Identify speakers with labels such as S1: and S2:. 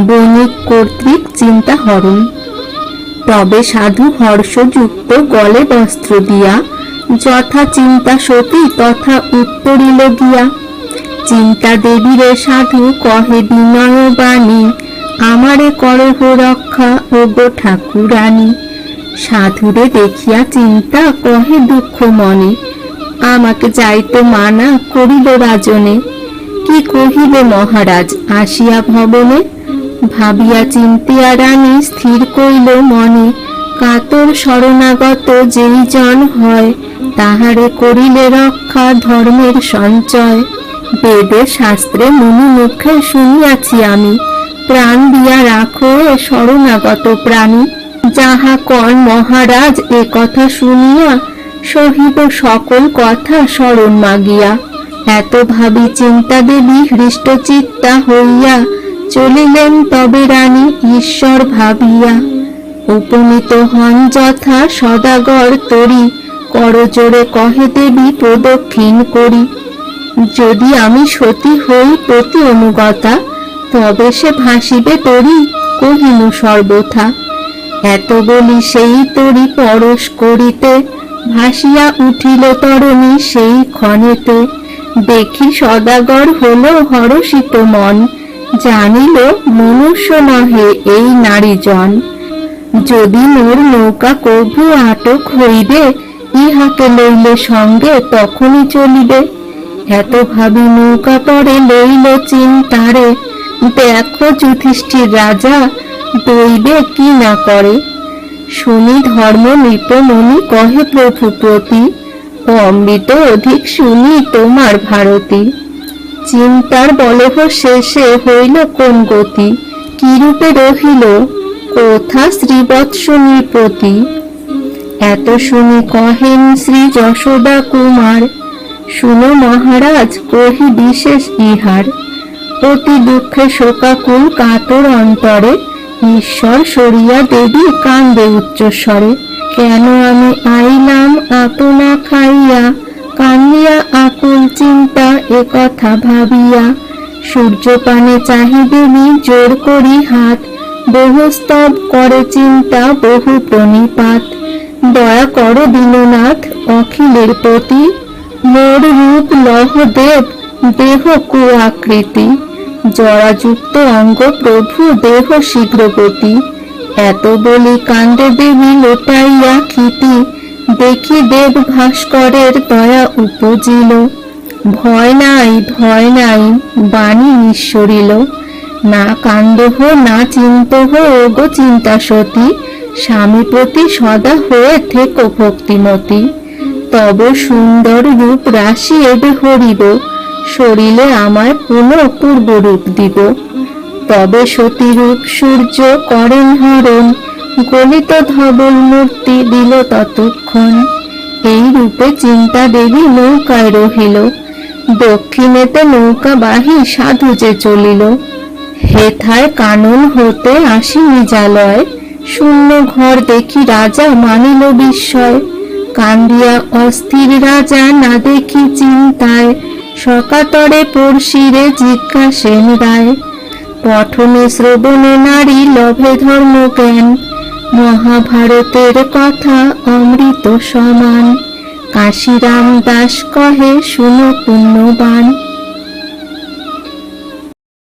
S1: বণিক কর্তৃক চিন্তা হরণ। তবে সাধু হর্ষযুক্ত গলে বস্ত্র দিয়া, যথা চিন্তা সতী তথা উত্তরিল গিয়া। চিন্তা দেবীরে সাধু কহে বিনয় বাণী, আমারে করহ রক্ষা ওগো ঠাকুরানী। সাধুরে দেখিয়া চিন্তা কহে দুঃখ মনে, আমাকে যাইতে মানা করিল রাজনে। কি কহিবে মহারাজ আসিয়া ভবনে, ভাবিয়া চিন্তিয়া রানী স্থির কইল মনে। কাতর শরণাগত যেই জন হয়, তাহারে করিলে রক্ষা ধর্মের সঞ্চয়। বেদে শাস্ত্রে মুনি মুখে শুনিয়াছি আমি, প্রাণ দিয়া রাখো এ শরণাগত প্রাণী। যাহা কন মহারাজ এ কথা শুনিয়া, সহিব সকল কথা শরণ মাগিয়া। এত ভাবি চিন্তা দেবী হৃষ্টচিত্তা হইয়া, চলিলেন তবে রানী ঈশ্বর ভাবিয়া। উপনীত হন যথা সদাগর তরি, করজোড়ে কহে দেবী প্রদক্ষিণ করি। যদি আমি সতী হই প্রতি অনুগতা, তবে সে ভাসিবে তরি কহিনু সর্বথা। এত বলি সেই তরি পরশ করিতে, ভাসিয়া উঠিল তরণী সেই ক্ষণেতে। দেখি সদাগর হলো হরষিত মন, জানিল মনুষ্য নহে এই নারীজন। যদি মোর নৌকা কভু আটক হইবে, ইহাকে লইলে সঙ্গে তখনই চলিবে। এত ভাবি নৌকা পরে লইল চিন্তারে, দেখো যুধিষ্ঠির রাজা দইবে কি না করে। শুনি ধর্ম নৃপমণি কহে প্রভু প্রতি, অমৃত অধিক শুনি তোমার ভারতী। চিন্তার বলহ শেষে হইল কোন গতি, কিরূপে রহিল কোথা শ্রীবৎস নৃপতি। এত শুনি কহেন শ্রী যশোদা কুমার, শুনো মহারাজ কহি বিশেষ ইহার। অতি দুঃখে শোকাকুল কাতর অন্তরে, ঈশ্বর সরিয়া দেবী কান্দে উচ্চস্বরে। কেন আমি আইলাম আপনা খাইয়া, কান্দিয়া আকুল চিন্তা এ কথা ভাবিয়া। সূর্যপানে চাহি দেবী জোর করি হাত, বহু স্তব করে চিন্তা বহু প্রণিপাত। দয়া করো দীননাথ অখিলের প্রতি, মোর রূপ লহ দেব দেহ কু আকৃতি। জরাযুক্ত অঙ্গ প্রভু দেহ শীঘ্র গতি। এত বলি কান্দে দেবী লোটাইয়া ক্ষিতি, দেখি দেব ভাস্করের দয়া উপজিল। ভয় নাই বাণী নিঃসরিল, না কান্দহ না চিন্তহ ওগো চিন্তা সতী। স্বামী প্রতি সদা হয়ে থেকো ভক্তিমতী। তব সুন্দর রূপ রাশি এবে হরিব, সরিলে আমায় পুনঃ পূর্ব রূপ দিব। তবে সতী রূপ সূর্য করেন হরণ, গলিত ধবল মূর্তি দিল ততক্ষণ। এই রূপে চিন্তা দেবী নৌকায় রহিল, দক্ষিণেতে নৌকা বাহি সাধু যে চলিল। হেথায় কানন হতে আসি নিজালয়, শূন্য ঘর দেখি রাজা মানিল বিস্ময়। কান্দিয়া অস্থির রাজা না দেখি চিন্তায়, সকাতরে পড়শিরে জিজ্ঞাসেন রায়। পঠনে শ্রবণে নারী লভে ধর্ম জ্ঞান, মহাভারতের কথা অমৃত সমান। কাশীরাম দাস কহে শুনো পুণ্যবান।